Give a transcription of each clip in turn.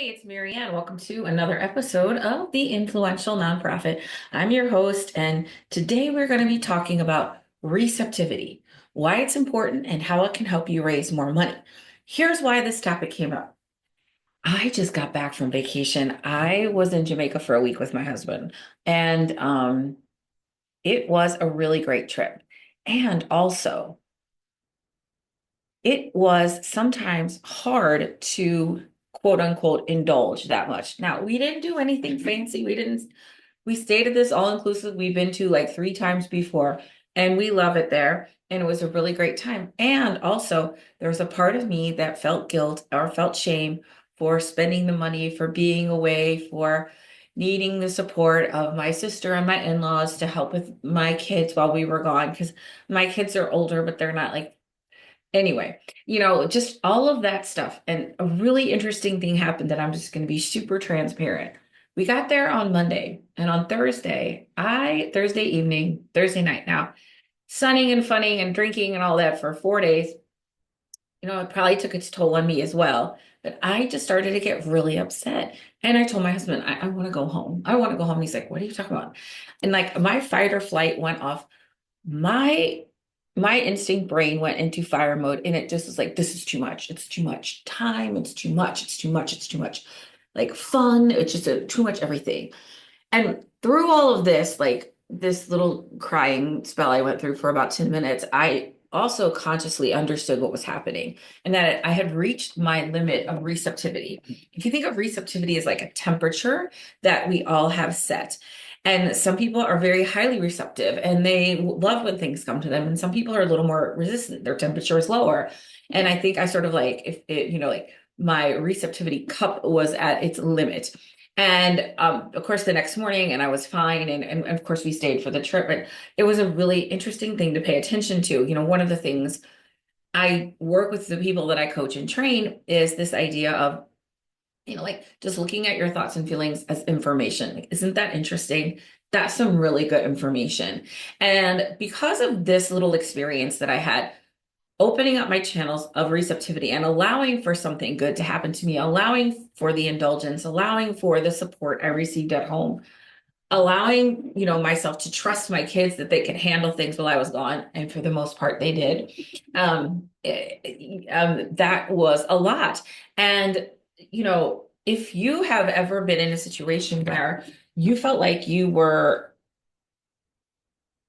Hey, it's Maryanne. Welcome to another episode of The Influential Nonprofit. I'm your host, and today we're going to be talking about receptivity, why it's important, and how it can help you raise more money. Here's why this topic came up. I just got back from vacation. I was in Jamaica for a week with my husband, and it was a really great trip. And also, it was sometimes hard to quote unquote indulge that much. Now, we didn't do anything fancy. We stayed at this all inclusive we've been to like 3 times before, and we love it there. And it was a really great time. And also, there was a part of me that felt guilt or felt shame for spending the money, for being away, for needing the support of my sister and my in-laws to help with my kids while we were gone. Because my kids are older, but they're not like anyway, just all of that stuff. And a really interesting thing happened that I'm just going to be super transparent. We got there on Monday, and on Thursday evening, Thursday night now, sunning and funning and drinking and all that for 4 days, it probably took its toll on me as well. But I just started to get really upset. And I told my husband, I want to go home. I want to go home. And he's like, what are you talking about? And like my fight or flight went off. My instinct brain went into fire mode, and it just was like, this is too much. It's too much time. It's too much. It's too much. It's too much. Like fun. It's just too much everything. And through all of this, like this little crying spell I went through for about 10 minutes, I also consciously understood what was happening and that I had reached my limit of receptivity. If you think of receptivity as like a temperature that we all have set, and some people are very highly receptive and they love when things come to them, and some people are a little more resistant, their temperature is lower. And I think I sort of like, if it, like my receptivity cup was at its limit. And of course, the next morning, and I was fine. And of course, we stayed for the trip. But it was a really interesting thing to pay attention to. One of the things I work with the people that I coach and train is this idea of, like just looking at your thoughts and feelings as information. Like, isn't that interesting? That's some really good information. And because of this little experience that I had, opening up my channels of receptivity and allowing for something good to happen to me, allowing for the indulgence, allowing for the support I received at home, allowing, myself to trust my kids that they could handle things while I was gone. And for the most part, they did. That was a lot. And, if you have ever been in a situation where you felt like you were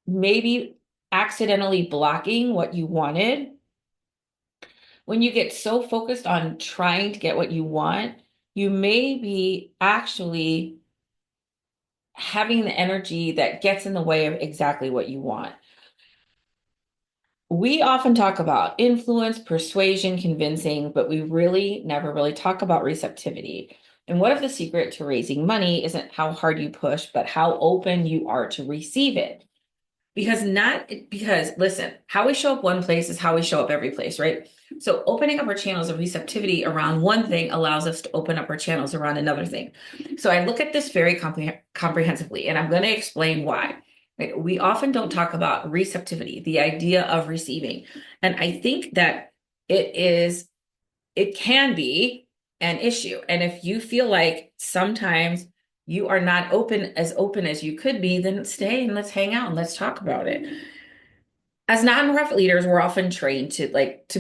maybe accidentally blocking what you wanted, when you get so focused on trying to get what you want, you may be actually having the energy that gets in the way of exactly what you want. We often talk about influence, persuasion, convincing, but we really never really talk about receptivity. And what if the secret to raising money isn't how hard you push, but how open you are to receive it? Because listen, how we show up one place is how we show up every place, right? So opening up our channels of receptivity around one thing allows us to open up our channels around another thing. So I look at this very comprehensively, and I'm going to explain why. Right? We often don't talk about receptivity, the idea of receiving. And I think that it can be an issue. And if you feel like sometimes you are not open as you could be, then stay and let's hang out and let's talk about it. As nonprofit leaders, we're often trained to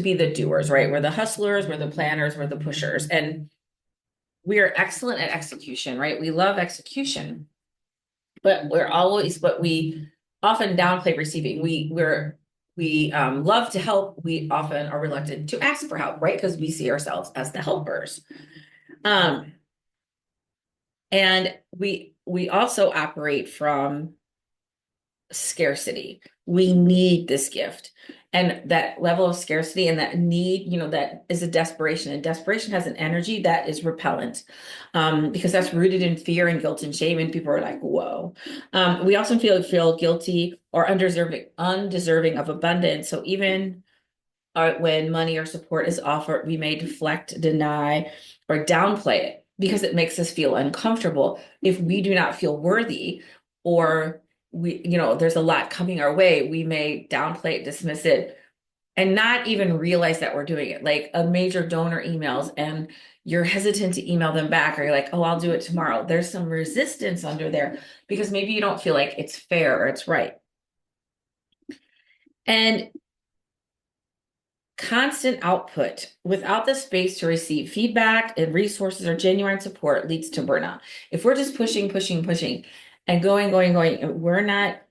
be the doers, right? We're the hustlers, we're the planners, we're the pushers, and we are excellent at execution, right? We love execution, but we often downplay receiving. We love to help. We often are reluctant to ask for help, right? Because we see ourselves as the helpers. Um, and we also operate from scarcity. We need this gift. And that level of scarcity and that need, that is a desperation. And desperation has an energy that is repellent, because that's rooted in fear and guilt and shame. And people are like, whoa. We also feel guilty or undeserving of abundance. So even when money or support is offered, we may deflect, deny, or downplay it because it makes us feel uncomfortable. If we do not feel worthy, or there's a lot coming our way, we may downplay it, dismiss it, and not even realize that we're doing it. Like a major donor emails and you're hesitant to email them back, or you're like, oh, I'll do it tomorrow. There's some resistance under there because maybe you don't feel like it's fair or it's right. And constant output without the space to receive feedback and resources or genuine support leads to burnout. If we're just pushing, pushing, pushing and going, we're not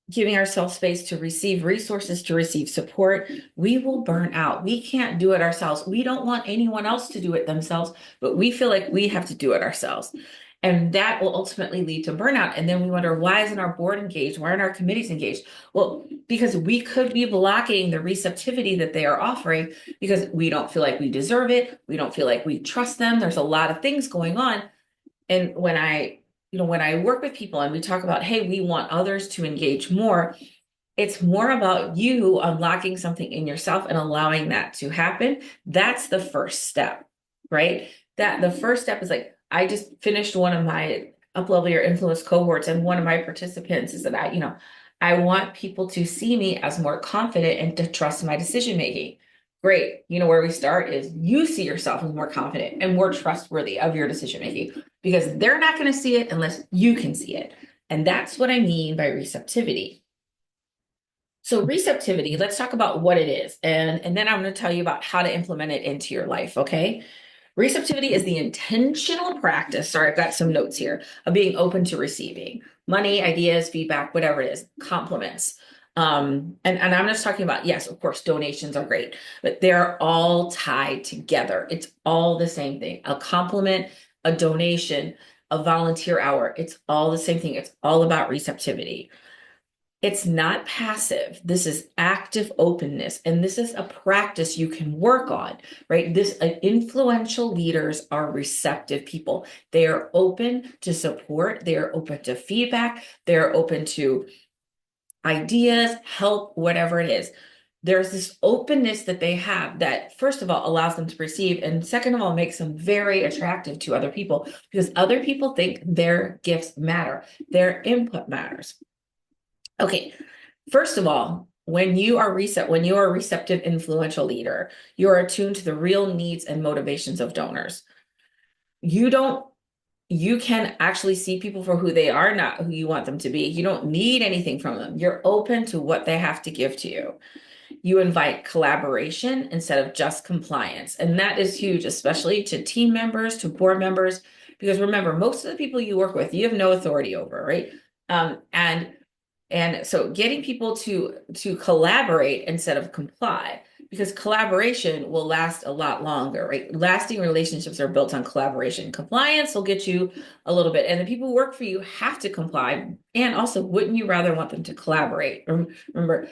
giving ourselves space to receive resources, to receive support, we will burn out. We can't do it ourselves. We don't want anyone else to do it themselves, but we feel like we have to do it ourselves. And that will ultimately lead to burnout. And then we wonder, why isn't our board engaged? Why aren't our committees engaged? Well, because we could be blocking the receptivity that they are offering because we don't feel like we deserve it. We don't feel like we trust them. There's a lot of things going on. And when I work with people and we talk about, hey, we want others to engage more, it's more about you unlocking something in yourself and allowing that to happen. That's the first step, right? That the first step is like, I just finished one of my up-level your influence cohorts, and one of my participants is that I want people to see me as more confident and to trust my decision making. Great. Where we start is you see yourself as more confident and more trustworthy of your decision making because they're not going to see it unless you can see it. And that's what I mean by receptivity. So receptivity, let's talk about what it is. And then I'm going to tell you about how to implement it into your life, okay? Receptivity is the intentional practice, sorry, I've got some notes here, of being open to receiving money, ideas, feedback, whatever it is, compliments. And I'm just talking about, yes, of course, donations are great, but they're all tied together. It's all the same thing. A compliment, a donation, a volunteer hour, it's all the same thing. It's all about receptivity. It's not passive. This is active openness. And this is a practice you can work on, right? Influential leaders are receptive people. They are open to support. They are open to feedback. They're open to ideas, help, whatever it is. There's this openness that they have that, first of all, allows them to receive, and second of all, makes them very attractive to other people because other people think their gifts matter, their input matters. Okay, first of all, when you are a receptive, influential leader, you are attuned to the real needs and motivations of donors. You can actually see people for who they are, not who you want them to be. You don't need anything from them. You're open to what they have to give to you. You invite collaboration instead of just compliance. And that is huge, especially to team members, to board members, because remember, most of the people you work with, you have no authority over, right? And so getting people to collaborate instead of comply, because collaboration will last a lot longer, right? Lasting relationships are built on collaboration. Compliance will get you a little bit, and the people who work for you have to comply. And also, wouldn't you rather want them to collaborate? Remember,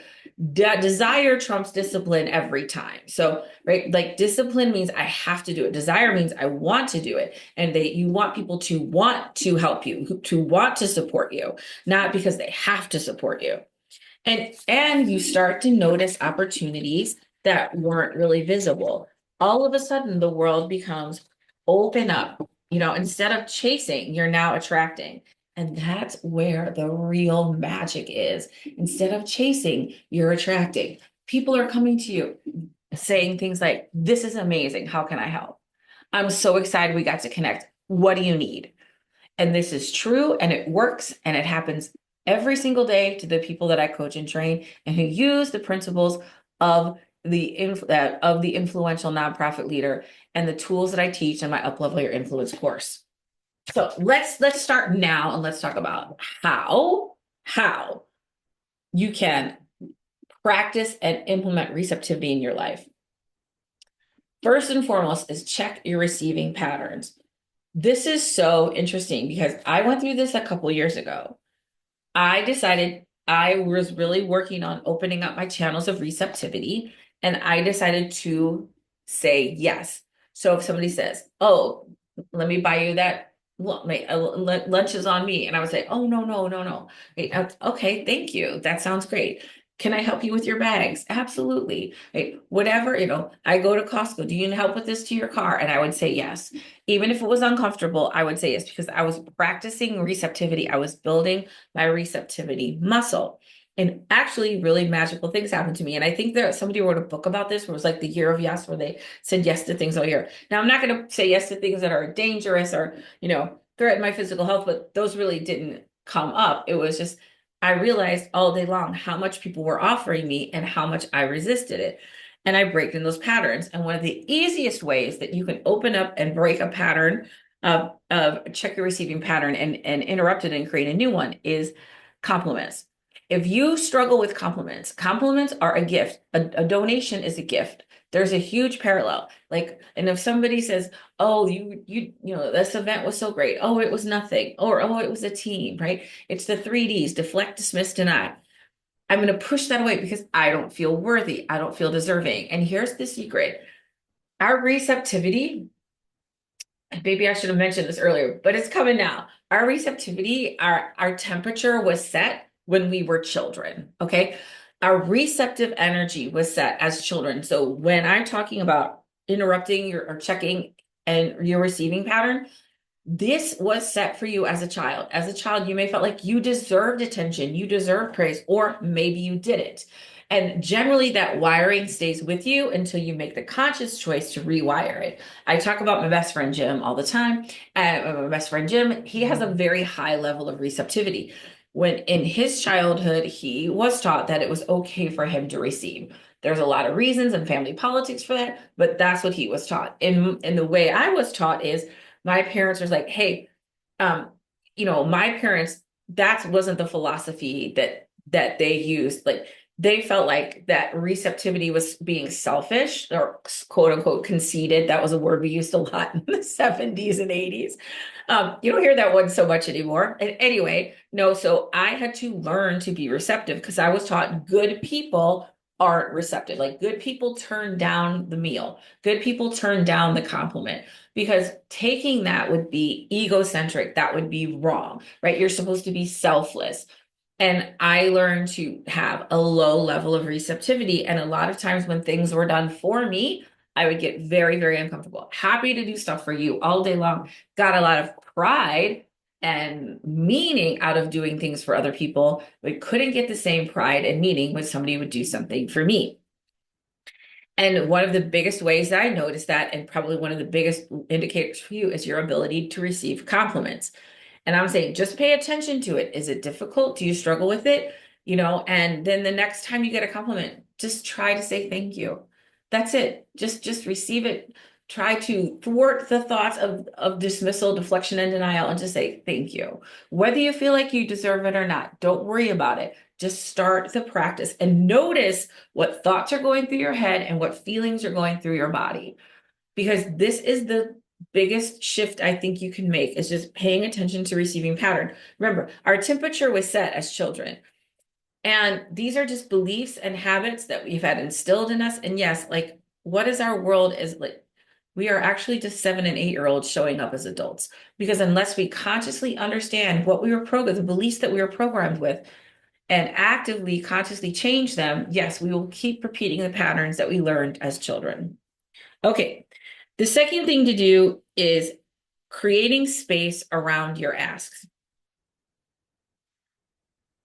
desire trumps discipline every time. So, right, like discipline means I have to do it. Desire means I want to do it. And you want people to want to help you, to want to support you, not because they have to support you. And you start to notice opportunities that weren't really visible. All of a sudden, the world becomes open up. Instead of chasing, you're now attracting. And that's where the real magic is. Instead of chasing, you're attracting. People are coming to you saying things like, this is amazing. How can I help? I'm so excited we got to connect. What do you need? And this is true and it works and it happens every single day to the people that I coach and train and who use the principles of of the influential nonprofit leader and the tools that I teach in my Up-Level Your Influence course. So let's start now and let's talk about how you can practice and implement receptivity in your life. First and foremost is check your receiving patterns. This is so interesting because I went through this a couple years ago. I decided I was really working on opening up my channels of receptivity, and I decided to say yes. So if somebody says, oh, let me buy you that, lunch is on me. And I would say, oh, no. Okay, thank you. That sounds great. Can I help you with your bags? Absolutely. Right? Whatever, I go to Costco. Do you need help with this to your car? And I would say yes. Even if it was uncomfortable, I would say yes because I was practicing receptivity. I was building my receptivity muscle. And actually, really magical things happened to me. And I think that somebody wrote a book about this where it was like the year of yes, where they said yes to things all year. Now, I'm not going to say yes to things that are dangerous or, threaten my physical health, but those really didn't come up. It was just, I realized all day long how much people were offering me and how much I resisted it. And I break in those patterns. And one of the easiest ways that you can open up and break a pattern of check your receiving pattern and interrupt it and create a new one is compliments. If you struggle with compliments, compliments are a gift. A donation is a gift. There's a huge parallel. Like, and if somebody says, "Oh, this event was so great. Oh, it was nothing," or "Oh, it was a team," right? It's the 3Ds: deflect, dismiss, deny. I'm going to push that away because I don't feel worthy. I don't feel deserving. And here's the secret: our receptivity, maybe I should have mentioned this earlier, but it's coming now. Our receptivity, our temperature was set when we were children. Okay. Our receptive energy was set as children. So when I'm talking about interrupting your or checking and your receiving pattern, this was set for you as a child. As a child, you may felt like you deserved attention, you deserved praise, or maybe you didn't. And generally, that wiring stays with you until you make the conscious choice to rewire it. I talk about my best friend Jim all the time. My best friend Jim, he has a very high level of receptivity. When in his childhood, he was taught that it was okay for him to receive. There's a lot of reasons and family politics for that, but that's what he was taught. And the way I was taught is my parents was like, hey, um, my parents, that wasn't the philosophy that they used. Like they felt like that receptivity was being selfish or quote unquote conceited. That was a word we used a lot in the 70s and 80s. You don't hear that one so much anymore. And anyway, no, so I had to learn to be receptive because I was taught good people aren't receptive. Like good people turn down the meal, good people turn down the compliment because taking that would be egocentric. That would be wrong, right? You're supposed to be selfless. And I learned to have a low level of receptivity. And a lot of times when things were done for me, I would get very, very uncomfortable. Happy to do stuff for you all day long. Got a lot of pride and meaning out of doing things for other people, but couldn't get the same pride and meaning when somebody would do something for me. And one of the biggest ways that I noticed that, and probably one of the biggest indicators for you, is your ability to receive compliments. And I'm saying, just pay attention to it. Is it difficult? Do you struggle with it? And then the next time you get a compliment, just try to say thank you. That's it. Just receive it. Try to thwart the thoughts of dismissal, deflection, and denial, and just say thank you. Whether you feel like you deserve it or not, don't worry about it. Just start the practice and notice what thoughts are going through your head and what feelings are going through your body. Because this is the biggest shift I think you can make is just paying attention to receiving pattern. Remember, our temperature was set as children. And these are just beliefs and habits that we've had instilled in us. And yes, like what is our world is like we are actually just 7 and 8-year-olds showing up as adults. Because unless we consciously understand what we were programmed, the beliefs that we were programmed with, and actively, consciously change them, yes, we will keep repeating the patterns that we learned as children. Okay. The second thing to do is creating space around your asks.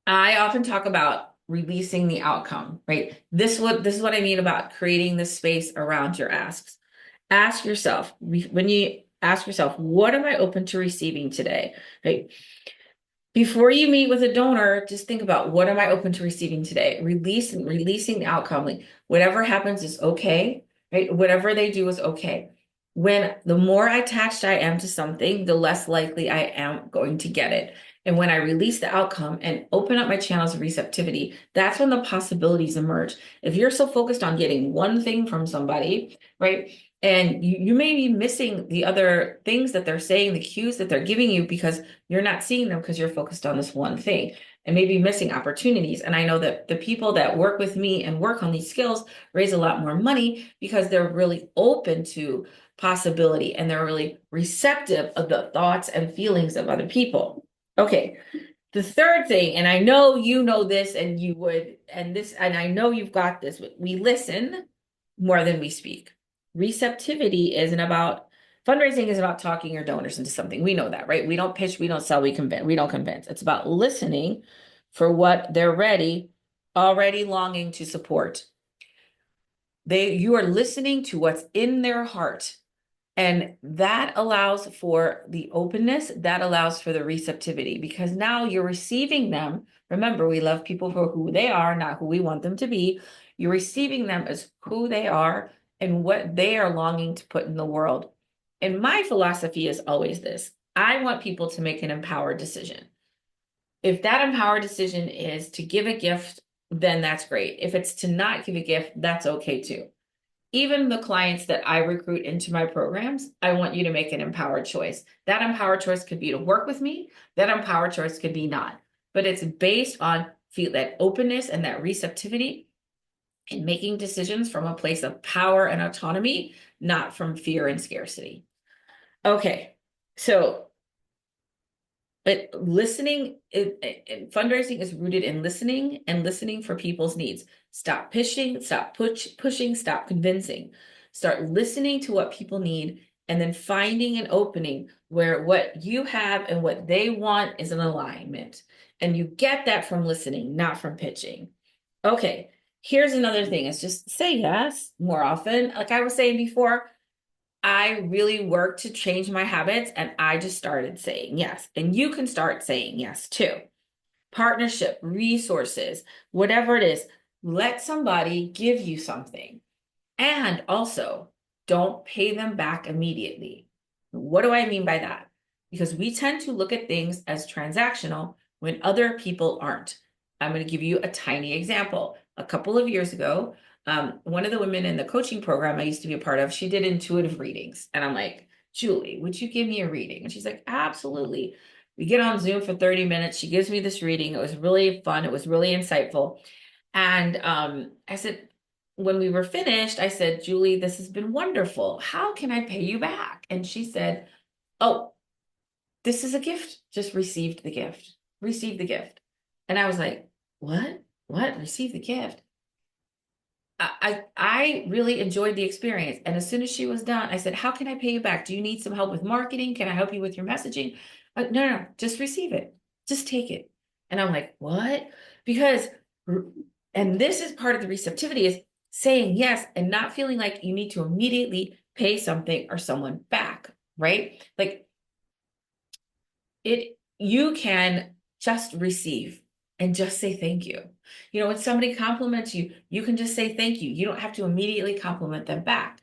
I often talk about releasing the outcome, right? This is what I mean about creating the space around your asks. Ask yourself, when you ask yourself, what am I open to receiving today? Right? Before you meet with a donor, just think about what am I open to receiving today? Releasing the outcome. Like whatever happens is okay, right? Whatever they do is okay. When the more attached I am to something, the less likely I am going to get it. And when I release the outcome and open up my channels of receptivity, that's when the possibilities emerge. If you're so focused on getting one thing from somebody, right? And you may be missing the other things that they're saying, the cues that they're giving you because you're not seeing them because you're focused on this one thing and maybe missing opportunities. And I know that the people that work with me and work on these skills raise a lot more money because they're really open to possibility and they're really receptive of the thoughts and feelings of other people. Okay. The third thing, and I know you know this and you would, and I know you've got this, we listen more than we speak. Receptivity isn't about fundraising is about talking your donors into something. We know that, right? We don't pitch, we don't sell, we don't convince. It's about listening for what they're ready already longing to support. You are listening to what's in their heart. And that allows for the openness, that allows for the receptivity, because now you're receiving them. Remember, we love people for who they are, not who we want them to be. You're receiving them as who they are and what they are longing to put in the world. And my philosophy is always this: I want people to make an empowered decision. If that empowered decision is to give a gift, then that's great. If it's to not give a gift, that's okay too. Even the clients that I recruit into my programs, I want you to make an empowered choice. That empowered choice could be to work with me. That empowered choice could be not. But it's based on feel that openness and that receptivity and making decisions from a place of power and autonomy, not from fear and scarcity. Okay, so but fundraising is rooted in listening and listening for people's needs. Stop pushing, pushing, stop convincing. Start listening to what people need and then finding an opening where what you have and what they want is an alignment. And you get that from listening, not from pitching. Okay, here's another thing. It's just say yes more often. Like I was saying before, I really worked to change my habits and I just started saying yes. And you can start saying yes too. Partnership, resources, whatever it is, let somebody give you something. And also, don't pay them back immediately. What do I mean by that? Because we tend to look at things as transactional when other people aren't. I'm going to give you a tiny example. A couple of years ago, one of the women in the coaching program I used to be a part of, she did intuitive readings. And I'm like, Julie, would you give me a reading? And she's like, absolutely. We get on Zoom for 30 minutes. She gives me this reading. It was really fun. It was really insightful. And I said, when we were finished, I said, Julie, this has been wonderful. How can I pay you back? And she said, oh, this is a gift. Just received the gift. Received the gift. And I was like, what? What? Receive the gift? I really enjoyed the experience. And as soon as she was done, I said, how can I pay you back? Do you need some help with marketing? Can I help you with your messaging? No, just receive it. Just take it. And I'm like, what? Because, and this is part of the receptivity is saying yes and not feeling like you need to immediately pay something or someone back, right? Like you can just receive and just say thank you. You know, when somebody compliments you, you can just say thank you. You don't have to immediately compliment them back.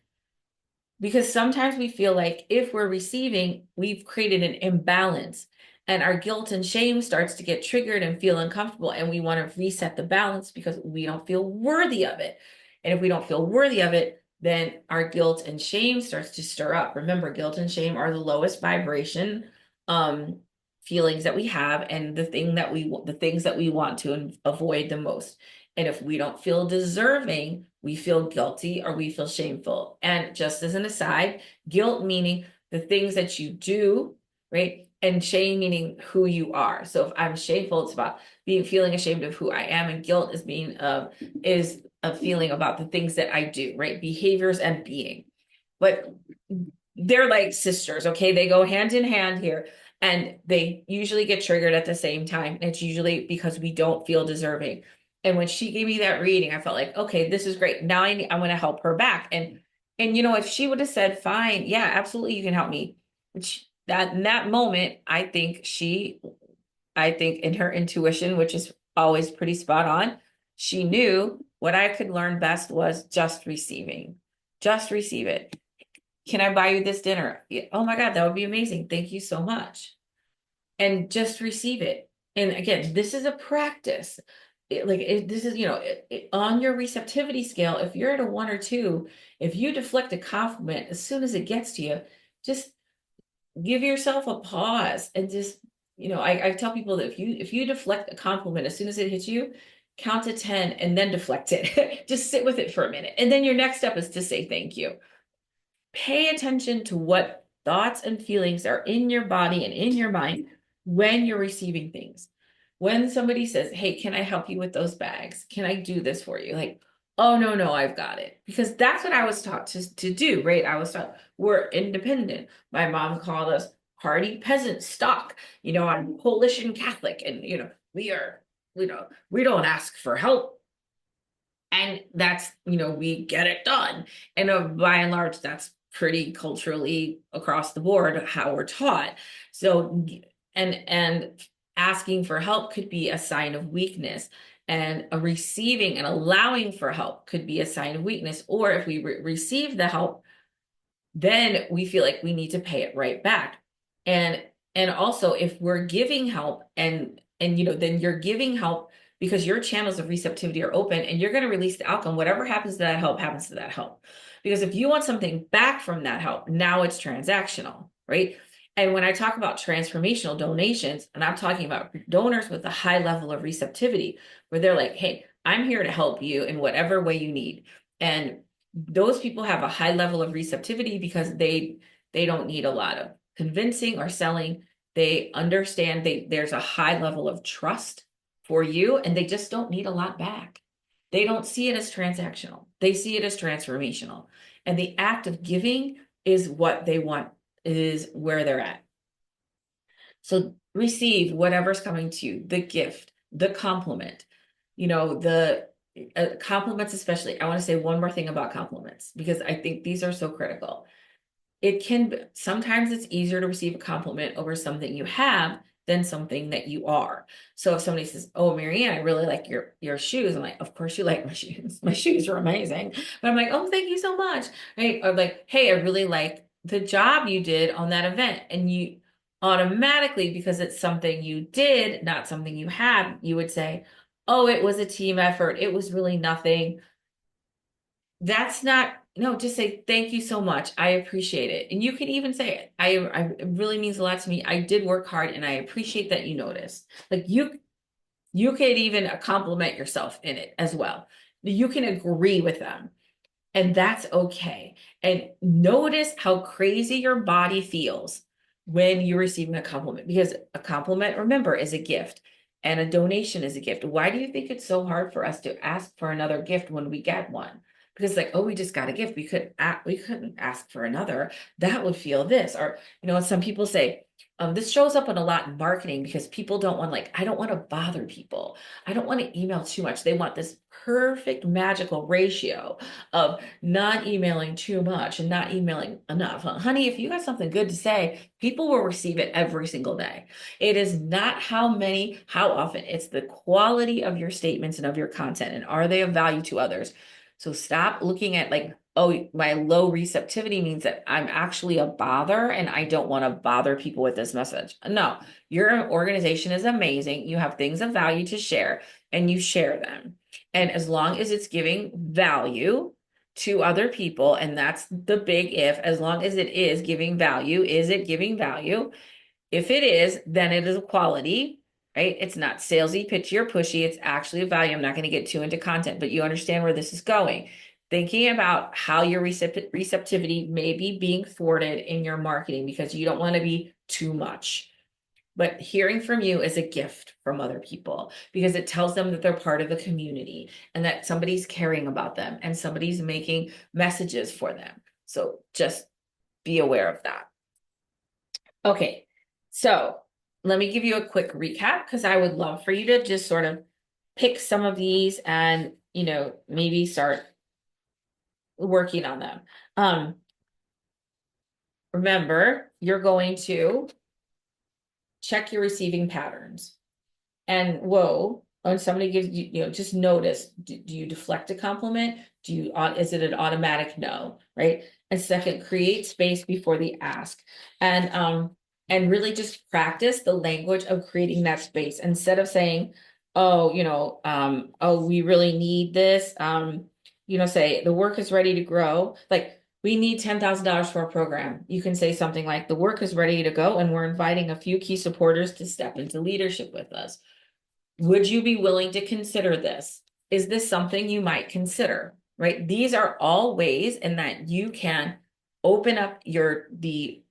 Because sometimes we feel like if we're receiving, we've created an imbalance and our guilt and shame starts to get triggered and feel uncomfortable. And we want to reset the balance because we don't feel worthy of it. And if we don't feel worthy of it, then our guilt and shame starts to stir up. Remember, guilt and shame are the lowest vibration feelings that we have and the things that we want to avoid the most. And if we don't feel deserving, we feel guilty or we feel shameful. And just as an aside, guilt meaning the things that you do, right? And shame meaning who you are. So if I'm shameful, it's about feeling ashamed of who I am, and guilt is a feeling about the things that I do, right? Behaviors and being. But they're like sisters, okay? They go hand in hand here. And they usually get triggered at the same time. And it's usually because we don't feel deserving. And when she gave me that reading, I felt like, okay, this is great. Now I'm going to help her back. And you know, if she would have said, fine, yeah, absolutely, you can help me. Which that in that moment, I think in her intuition, which is always pretty spot on, she knew what I could learn best was just receiving. Just receive it. Can I buy you this dinner? Oh my God, that would be amazing. Thank you so much. And just receive it. And again, this is a practice. This is, on your receptivity scale, if you're at a 1 or 2, if you deflect a compliment, as soon as it gets to you, just give yourself a pause and just, I tell people that if you deflect a compliment, as soon as it hits you, count to 10 and then deflect it. Just sit with it for a minute. And then your next step is to say thank you. Pay attention to what thoughts and feelings are in your body and in your mind when you're receiving things. When somebody says, hey, can I help you with those bags? Can I do this for you? Like, oh, no, I've got it. Because that's what I was taught to do, right? I was taught we're independent. My mom called us hardy peasant stock. I'm Polish and Catholic, and we are, we don't ask for help. And that's, we get it done. And by and large, that's pretty culturally across the board how we're taught. So, and asking for help could be a sign of weakness, and a receiving and allowing for help could be a sign of weakness. Or if we receive the help, then we feel like we need to pay it right back. And also, if we're giving help, and then you're giving help because your channels of receptivity are open, and you're going to release the outcome. Whatever happens to that help happens to that help. Because if you want something back from that help, now it's transactional, right? And when I talk about transformational donations, and I'm talking about donors with a high level of receptivity, where they're like, hey, I'm here to help you in whatever way you need. And those people have a high level of receptivity because they don't need a lot of convincing or selling. They understand there's a high level of trust for you, and they just don't need a lot back. They don't see it as transactional. They see it as transformational. And the act of giving is what they want, is where they're at. So receive whatever's coming to you, the gift, the compliment, the compliments, especially. I want to say one more thing about compliments, because I think these are so critical. Sometimes it's easier to receive a compliment over something you have than something that you are. So if somebody says, oh, Maryanne, I really like your shoes. I'm like, of course you like my shoes. My shoes are amazing. But I'm like, oh, thank you so much. Right? Or like, hey, I really like the job you did on that event. And you automatically, because it's something you did, not something you had, you would say, oh, it was a team effort. It was really nothing. That's not, no, just say thank you so much. I appreciate it. And you can even say it. It really means a lot to me. I did work hard and I appreciate that you noticed. Like you could even compliment yourself in it as well. You can agree with them, and that's okay. And notice how crazy your body feels when you're receiving a compliment, because a compliment, remember, is a gift, and a donation is a gift. Why do you think it's so hard for us to ask for another gift when we get one? Because like, oh, we just got a gift. We couldn't ask for another. That would feel this. Or, some people say, this shows up a lot in marketing because people don't want, like, I don't want to bother people. I don't want to email too much. They want this perfect magical ratio of not emailing too much and not emailing enough. Honey, if you got something good to say, people will receive it every single day. It is not how many, how often, it's the quality of your statements and of your content. And are they of value to others? So stop looking at like, oh, my low receptivity means that I'm actually a bother and I don't want to bother people with this message. No, your organization is amazing. You have things of value to share and you share them. And as long as it's giving value to other people, and that's the big if, as long as it is giving value, is it giving value? If it is, then it is a quality, right? It's not salesy, pitchy, or pushy. It's actually a value. I'm not going to get too into content, but you understand where this is going. Thinking about how your receptivity may be being thwarted in your marketing because you don't want to be too much. But hearing from you is a gift from other people because it tells them that they're part of the community and that somebody's caring about them and somebody's making messages for them. So just be aware of that. Okay, so let me give you a quick recap because I would love for you to just sort of pick some of these and, maybe start working on them. Remember, you're going to check your receiving patterns. And whoa, when somebody gives you, just notice, do you deflect a compliment? Is it an automatic no, right? And second, create space before the ask. And really just practice the language of creating that space instead of saying, oh, oh, we really need this. Say the work is ready to grow. Like, we need $10,000 for a program. You can say something like, the work is ready to go, and we're inviting a few key supporters to step into leadership with us. Would you be willing to consider this? Is this something you might consider? Right? These are all ways in that you can open up the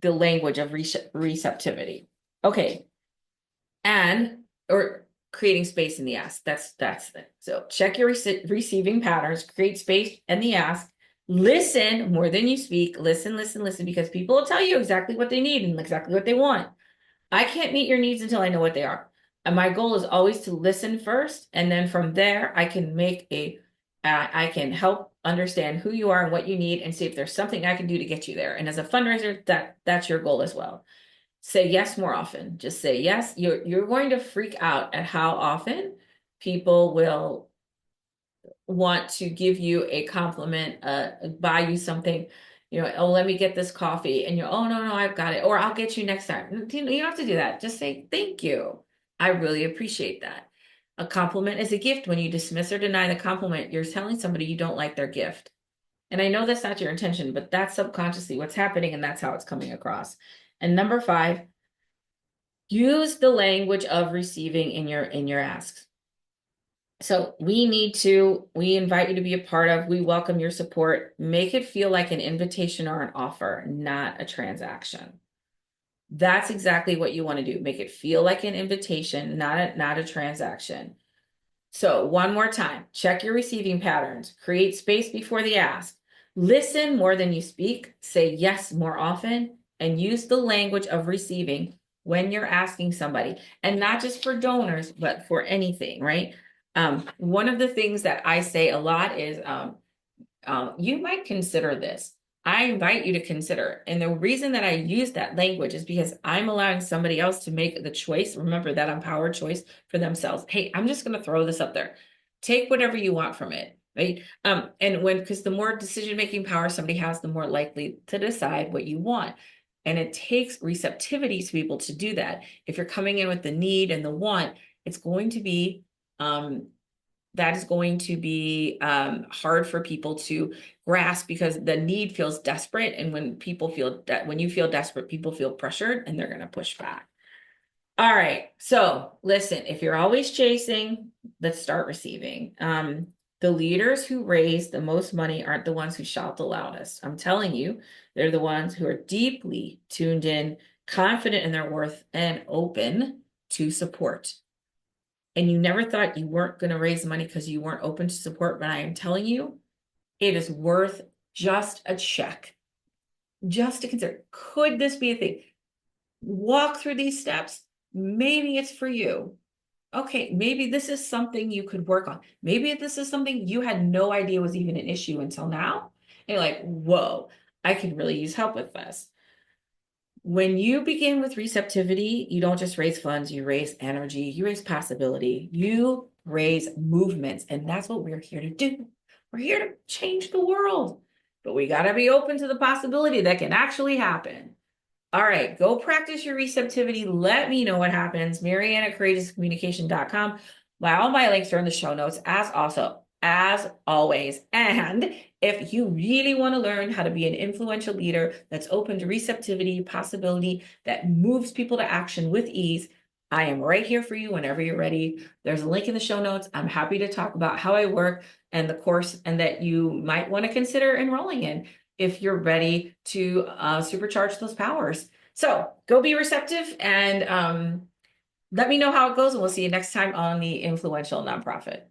language of receptivity. Okay. Or creating space in the ask. That's it. So check your receiving patterns, create space in the ask. Listen more than you speak. Listen, because people will tell you exactly what they need and exactly what they want. I can't meet your needs until I know what they are. And my goal is always to listen first, and then from there, I can help understand who you are and what you need, and see if there's something I can do to get you there. And as a fundraiser, that's your goal as well. Say yes more often. Just say yes. You're going to freak out at how often people will want to give you a compliment, buy you something, oh, let me get this coffee. And oh, no, I've got it. Or I'll get you next time. You don't have to do that. Just say, thank you. I really appreciate that. A compliment is a gift. When you dismiss or deny the compliment, you're telling somebody you don't like their gift. And I know that's not your intention, but that's subconsciously what's happening, and that's how it's coming across. And number 5, use the language of receiving in your asks. So we invite you to be a part of, we welcome your support. Make it feel like an invitation or an offer, not a transaction. That's exactly what you want to do. Make it feel like an invitation, not a transaction. So one more time, check your receiving patterns, create space before the ask, listen more than you speak, say yes more often, and use the language of receiving when you're asking somebody, and not just for donors, but for anything, right? One of the things that I say a lot is, you might consider this. I invite you to consider. And the reason that I use that language is because I'm allowing somebody else to make the choice. Remember that empowered choice for themselves. Hey, I'm just going to throw this up there. Take whatever you want from it. Right. Because the more decision-making power somebody has, the more likely to decide what you want. And it takes receptivity to be able to do that. If you're coming in with the need and the want, it's going to be, that is going to be hard for people to grasp, because the need feels desperate. And when you feel desperate, people feel pressured and they're going to push back. All right. So listen, if you're always chasing, let's start receiving. The leaders who raise the most money aren't the ones who shout the loudest. I'm telling you, they're the ones who are deeply tuned in, confident in their worth, and open to support. And you never thought you weren't going to raise money because you weren't open to support, but I am telling you, it is worth just a check, just to consider. Could this be a thing? Walk through these steps. Maybe it's for you. Okay, maybe this is something you could work on. Maybe this is something you had no idea was even an issue until now. And you're like, whoa, I could really use help with this. When you begin with receptivity, you don't just raise funds, you raise energy, you raise possibility, you raise movements. And that's what we're here to do. We're here to change the world, but we got to be open to the possibility that can actually happen. All right, go practice your receptivity. Let me know what happens. Maryanne at courageouscommunication.com. All my links are in the show notes, as always. And if you really want to learn how to be an influential leader that's open to receptivity, possibility, that moves people to action with ease, I am right here for you whenever you're ready. There's a link in the show notes. I'm happy to talk about how I work and the course, and that you might want to consider enrolling in if you're ready to supercharge those powers. So go be receptive, and let me know how it goes, and we'll see you next time on the Influential Nonprofit.